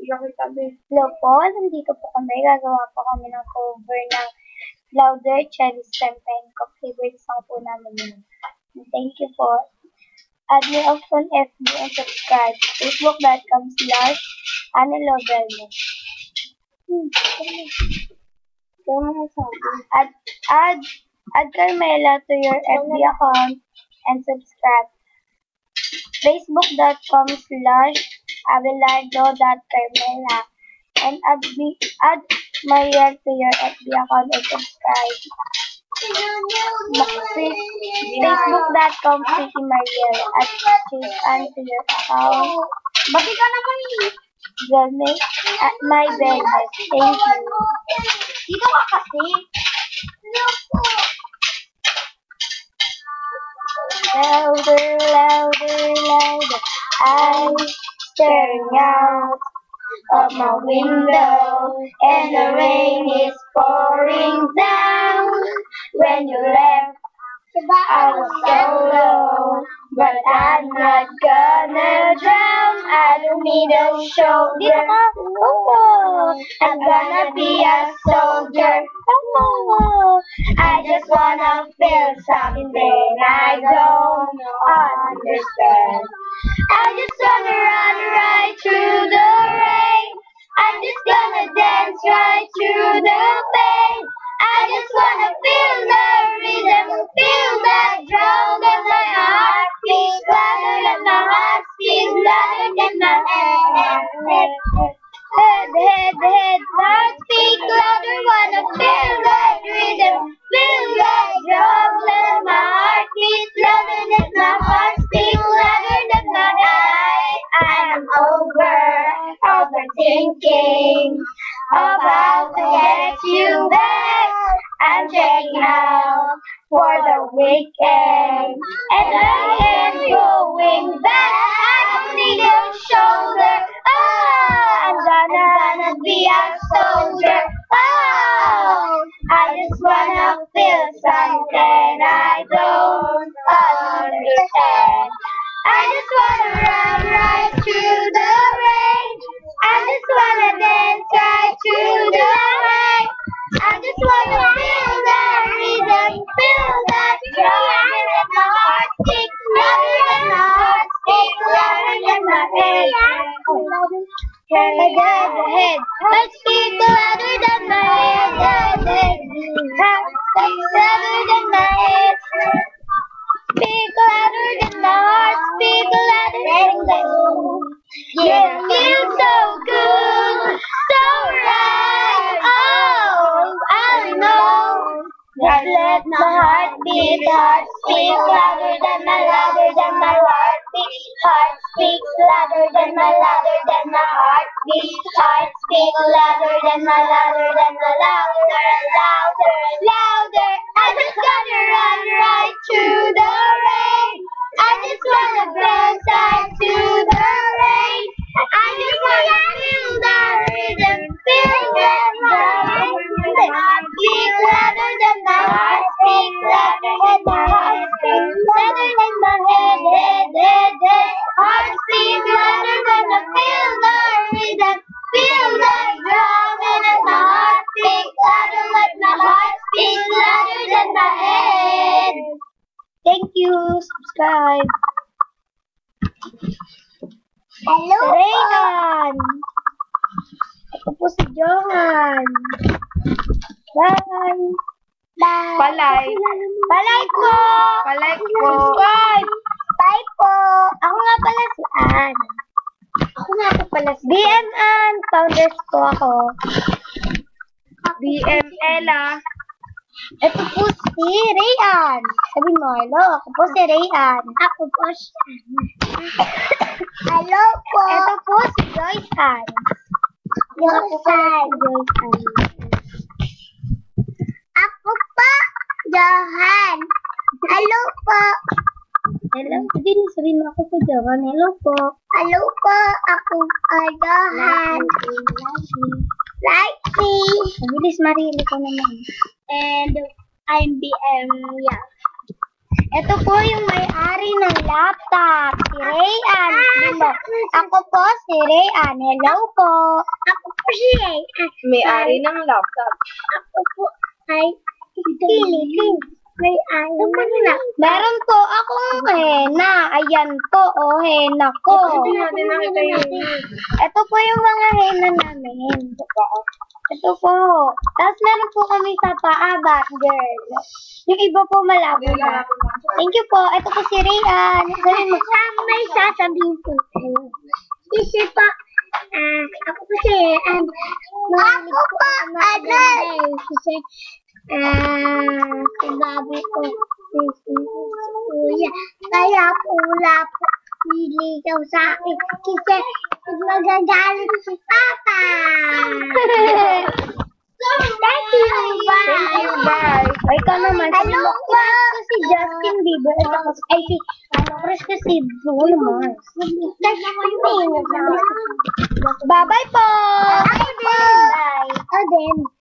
Hello po, nandito po kami. Gagawa po kami ng cover ng Louder, Cherries, Tempenko. Favorite song po namin yun. Thank you po. Add me off on FB and subscribe. Facebook.com/AnneLovelmo. Add Carmela to your FB account and subscribe. Facebook.com/Abelardo.Carmela and add Mariel to your FB account and subscribe. Facebook.com/PrickyMariel at Chase to your account. Bakit ka naman Velmes at my Velmes. Thank you. Dito ka kasi. Louder, louder, louder. I'm staring out of my window and the rain is pouring down. When you left, I was so low, but I'm not gonna drown. I don't need a shoulder. I'm gonna be a soldier. I just wanna feel something I don't understand. I just wanna run right through the rain. I'm just gonna dance right through the pain. I just wanna feel the rhythm, feel that drum, and my heart beats louder than my heart beats louder than my head. Head, heart speak louder, wanna feel that rhythm, feel that drum, and my heart beats louder than my heart speaks louder than my head. I'm overthinking about to get you back. I'm checking out for the weekend, and I ain't going back. I don't need a shoulder. I'm gonna be a soldier. I just wanna feel something I don't understand. I just wanna run right through the rain. I just wanna dance right through the rain. I just wanna feel that rhythm, feel that drum, and my heart beats louder than my heart beats louder than my head. Head, heart beats louder than my head. Heart beats louder than my head. Speak louder than my heart, speak louder than my soul. Yeah, it feels so good, so right. Oh, I know. Just let my heart beat, heart speak louder than my heartbeat. Heart speaks louder than my heartbeat. Heart speaks louder than my louder, louder. I just gotta run right through the rain. I just wanna dance right through the rain. I just wanna feel the rhythm, feel that drum. My heart beats louder than my heart speaks louder than my heart speaks louder than my head. Heart speaks louder than I feel the rhythm, feel that drum. And my heart speaks louder like my heart speaks louder than my head. Thank you. Subscribe. Hello, Rayhan. Ako po si Johan. Bye. Bye. Palay po. Subscribe. Bye po. Ako nga pala si Ann. BM Ann. Founders po ako. BM Ella. Ito po si Rayan. Sabi mo, hello. Ako po si Rayan. Ako po si Hello po. Ito po si Joyce Ann. Joyce Ann. Ako po, Johan. Hello po. Hello. Sabi mo, ako po, Johan. Hello po. Hello po. Ako po, Johan. Righty. Mabilis, Marili ko naman. And I'm BM, yeah. Ito po yung may-ari ng laptop, si Rayan. Ako po si Rayan. Hello po. Ako po si Rayan. May-ari ng laptop. Ako po ay Philippine. May-ari ng laptop. Meron po akong hena. Ayan po, hena ko. Hindi natin nakita yun. Ito po yung mga hena namin. Ito po. Tapos meron po kami sa paa, Batgirl. Yung iba po malabo na. Thank you po. Ito po si Rian. May sasabihin po kayo. Kasi po, ako po si Rian. Ako po, kasi, si Bobby po, si Kuya. Kaya po wala po niligaw sa akin. Kasi magagalit si Papa. Thank you, bye. Thank you, bye. Ay, ikaw naman. Hello, crush ko si Justin Bieber. At ako, ay, crush ko si Bruno Mars. Bye-bye po. Bye. Bye.